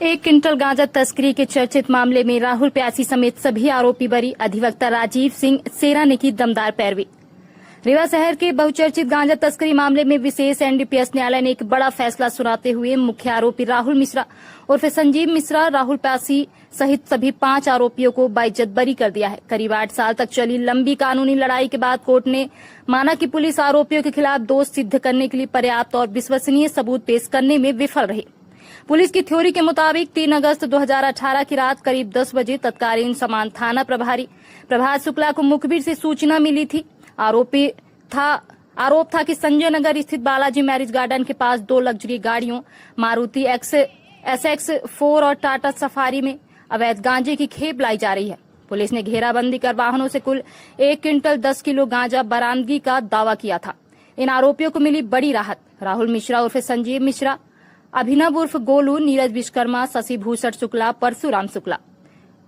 1 quintal गांजा तस्करी के चर्चित मामले में राहुल प्यासी समेत सभी आरोपी बरी। अधिवक्ता राजीव सिंह सेरा ने की दमदार पैरवी। रीवा शहर के बहुचर्चित गांजा तस्करी मामले में विशेष एनडीपीएस न्यायालय ने एक बड़ा फैसला सुनाते हुए मुख्य आरोपी राहुल मिश्रा उर्फ संजीव मिश्रा, राहुल प्यासी सहित सभी 5 आरोपियों को बाइज्जत बरी कर दिया है। करीब 8 साल तक चली लंबी कानूनी लड़ाई के बाद कोर्ट ने माना कि पुलिस आरोपियों के खिलाफ दोष सिद्ध करने के लिए पर्याप्त और विश्वसनीय सबूत पेश करने में विफल रही। पुलिस की थ्योरी के मुताबिक 3 अगस्त 2018 की रात करीब 10 बजे तत्कालीन समान थाना प्रभारी प्रभात शुक्ला को मुखबिर से सूचना मिली थी। आरोप था कि संजय नगर स्थित बालाजी मैरिज गार्डन के पास 2 लग्जरी गाड़ियों मारुति SX4 और टाटा सफारी में अवैध गांजे की खेप लाई जा रही है। पुलिस ने घेराबंदी कर वाहनों से कुल 1 क्विंटल 10 किलो गांजा बरामदगी का दावा किया था। इन आरोपियों को मिली बड़ी राहत। राहुल मिश्रा उर्फ संजीव मिश्रा, अभिनव उर्फ गोलू, नीरज विश्वकर्मा, शशि भूषण शुक्ला, परशुराम शुक्ला।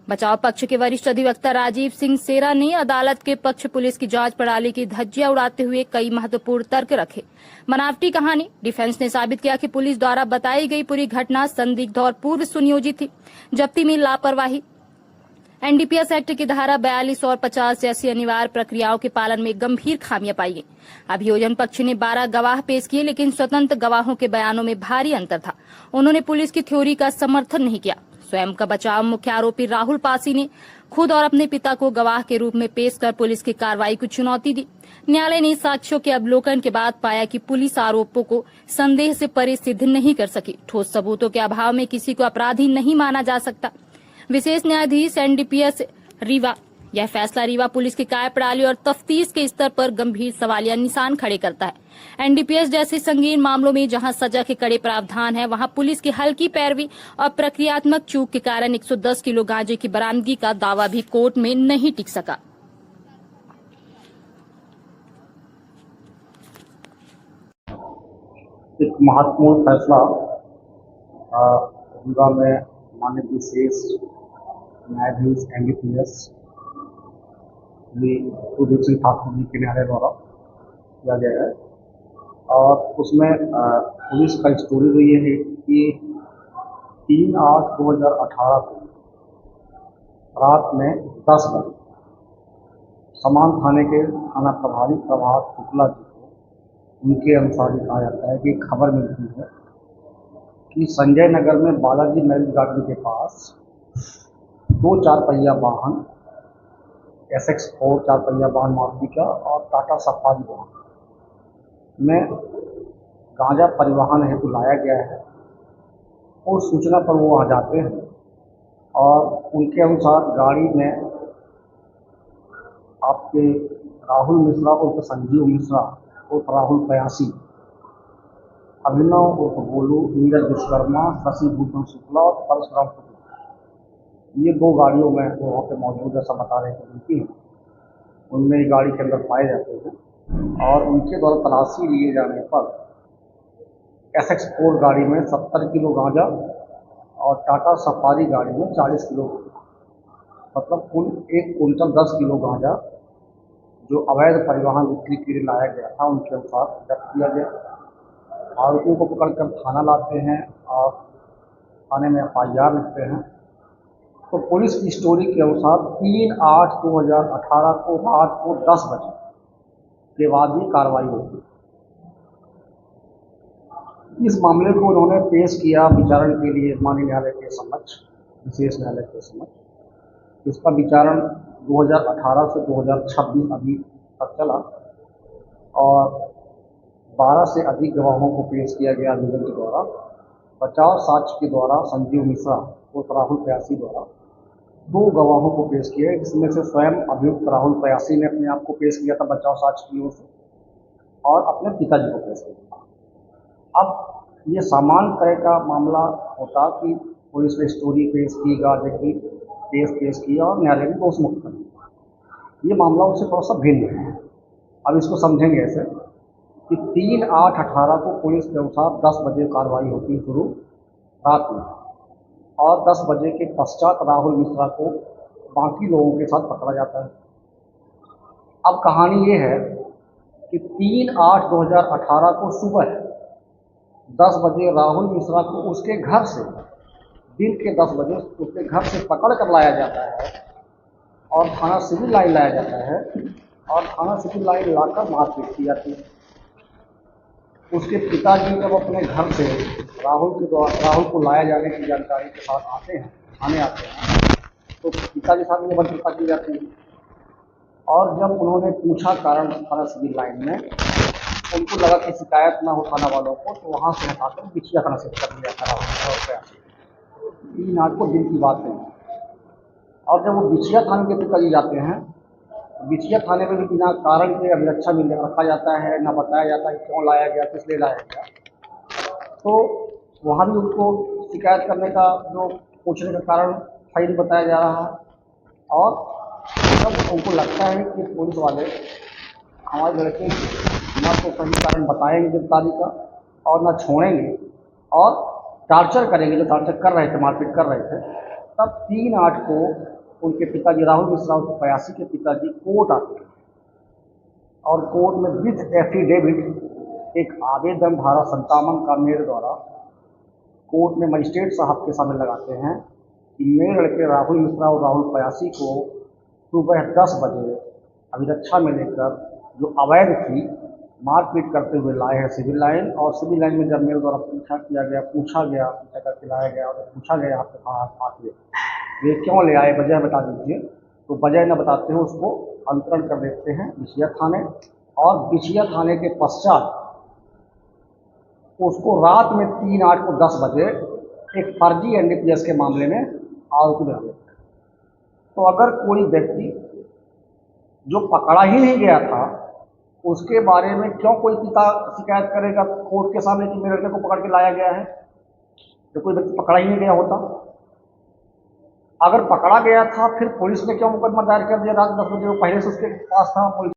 बचाव पक्ष के वरिष्ठ अधिवक्ता राजीव सिंह सेरा ने अदालत के पक्ष पुलिस की जांच प्रणाली की धज्जियां उड़ाते हुए कई महत्वपूर्ण तर्क रखे। बनावटी कहानी। डिफेंस ने साबित किया कि पुलिस द्वारा बताई गई पूरी घटना संदिग्ध और पूर्व सुनियोजित थी। जब्ती में लापरवाही। एनडीपीएस एक्ट की धारा 42 और 50 जैसी अनिवार्य प्रक्रियाओं के पालन में गंभीर खामियां पाई गई। अभियोजन पक्ष ने 12 गवाह पेश किए, लेकिन स्वतंत्र गवाहों के बयानों में भारी अंतर था। उन्होंने पुलिस की थ्योरी का समर्थन नहीं किया। स्वयं का बचाव मुख्य आरोपी राहुल पासी ने खुद और अपने पिता को गवाह के रूप में पेश कर पुलिस की कार्रवाई को चुनौती दी। न्यायालय ने साक्ष्यों के अवलोकन के बाद पाया कि पुलिस आरोपों को संदेह से परे सिद्ध नहीं कर सकी। ठोस सबूतों के अभाव में किसी को अपराधी नहीं माना जा सकता। विशेष न्यायाधीश एनडीपीएस रीवा। यह फैसला रीवा पुलिस की कार्यप्रणाली और तफ्तीश के स्तर पर गंभीर सवालिया निशान खड़े करता है। एनडीपीएस जैसे संगीन मामलों में जहां सजा के कड़े प्रावधान है, वहां पुलिस की हल्की पैरवी और प्रक्रियात्मक चूक के कारण 110 किलो गांजे की बरामदगी का दावा भी कोर्ट में नहीं टिक सका। एक महत्वपूर्ण फैसला रीवा में माननीय विशेष न्यायाधीश एनडीपीएस कुलदीप सिंह ठाकुर जी के न्यायालय द्वारा किया गया है। और उसमें पुलिस का स्टोरी तो ये है कि 3/8/2018 को रात में 10 बजे समान थाने के थाना प्रभारी प्रभात शुक्ला जी को उनके अनुसार कहा जाता है कि खबर मिलती है कि संजय नगर में बालाजी मैरिज गार्डन के पास 2 4-पहिया वाहन SX4 4-पहिया वाहन मारुति का और टाटा सफारी वाहन में गांजा परिवहन हेतु लाया गया है। और सूचना पर वो वहाँ जाते हैं और उनके अनुसार गाड़ी में आपके राहुल मिश्रा उर्फ संजीव मिश्रा उर्फ राहुल प्यासी, अभिनव उर्फ गोलू, नीरज विश्वकर्मा, शशि भूषण शुक्ला और परशुराम शुक्ला, ये 2 गाड़ियों में वहाँ पे मौजूद है। सब बता रहे हैं उनकी उनमें ही गाड़ी के अंदर पाए जाते हैं। और उनके द्वारा तलाशी लिए जाने पर SX4 गाड़ी में 70 किलो गांजा और टाटा सफारी गाड़ी में 40 किलो, मतलब कुल 1 क्विंटल 10 किलो गांजा जो अवैध परिवहन बिक्री के लिए लाया गया था, उनके अनुसार जब्त किया गया। आरोपियों को पकड़कर थाना लाते हैं और थाने में FIR लिखते हैं। तो पुलिस की स्टोरी के अनुसार 3/8/2018 को रात को 10 बजे के बाद ये कार्रवाई होती है। इस मामले को उन्होंने पेश किया विचारण के लिए माननीय न्यायालय के समक्ष, विशेष न्यायालय के समक्ष। इसका विचारण 2018 से 2026 अभी तक चला और 12 से अधिक गवाहों को पेश किया गया अभियोजन के द्वारा। बचाव साक्ष्य के द्वारा संजीव मिश्रा और राहुल प्यासी द्वारा 2 गवाहों को पेश किया। इसमें से स्वयं अभियुक्त राहुल प्यासी ने अपने आप को पेश किया था बचाव साक्ष्य की ओर से और अपने पिताजी को पेश किया। अब ये सामान्य तरह का मामला होता कि पुलिस ने स्टोरी पेश की, गांजे की पेश किया और न्यायालय ने दोष मुक्त कर दिया। ये मामला उससे थोड़ा सा भिन्न है। अब इसको समझेंगे ऐसे कि 3/8/18 को पुलिस के अनुसार 10 बजे कार्रवाई होती है शुरू रात में, और 10 बजे के पश्चात राहुल मिश्रा को बाकी लोगों के साथ पकड़ा जाता है। अब कहानी ये है कि 3/8/2018 को सुबह 10 बजे राहुल मिश्रा को उसके घर से दिन के 10 बजे उसके घर से पकड़ कर लाया जाता है और थाना सिविल लाइन लाया जाता है और थाना सिविल लाइन लाकर मारपीट की जाती है। उसके पिताजी जब अपने घर से राहुल को लाया जाने की जानकारी के साथ आते हैं, थाने आते हैं, तो पिताजी साथ में बंधुता की जाती है और जब उन्होंने पूछा कारण थाना सिविल लाइन में, उनको लगा कि शिकायत ना हो थाना वालों को, तो वहाँ से हटाकर बिछिया थाना से कर दिया था राहुल। 3 आठ को दिन की बात नहीं। और जब वो बिछिया थाने के पिताजी जाते हैं, बिछिया थाने में भी बिना कारण के अभिरक्षा में रखा जाता है, ना बताया जाता है क्यों लाया गया, किस लिए लाया गया। तो वहाँ भी उनको शिकायत करने का जो पूछने का कारण सही नहीं बताया जा रहा है। और जब उनको लगता है कि पुलिस वाले हमारे लड़के ना तो सही कारण बताएंगे गिरफ्तारी का और ना छोड़ेंगे और टार्चर करेंगे, जो टार्चर कर रहे थे, मारपीट कर रहे थे, तब 3 आठ को उनके पिताजी राहुल मिश्रा और पयासी के पिताजी कोर्ट आते हैं और कोर्ट में विद एफिडेविट एक आवेदन धारा 57 का मेरे द्वारा कोर्ट में मजिस्ट्रेट साहब के सामने लगाते हैं कि मेरे लड़के राहुल मिश्रा और राहुल पयासी को सुबह 10 बजे अभिरक्षा में लेकर जो अवैध थी मारपीट करते हुए लाए हैं सिविल लाइन। और सिविल लाइन में जब मेरे द्वारा पूछा गया पूछा करके लाया गया और पूछा गया आपके पास आके ये क्यों ले आए, वजह बता दीजिए, तो वजह न बताते हुए उसको अंतरण कर देते हैं बिछिया थाने। और बिछिया थाने के पश्चात उसको रात में 3 आठ को 10 बजे एक फर्जी एनडीपीएस के मामले में आरोपी बना देते हैं। तो अगर कोई व्यक्ति जो पकड़ा ही नहीं गया था उसके बारे में क्यों कोई पिता शिकायत करेगा कोर्ट के सामने कि मेरे लड़के को पकड़ के लाया गया है, जब कोई व्यक्ति पकड़ा ही नहीं गया होता। अगर पकड़ा गया था फिर पुलिस ने क्यों मुकदमा दायर कर दिया रात 10 बजे, वो पहले से उसके पास था, पुलिस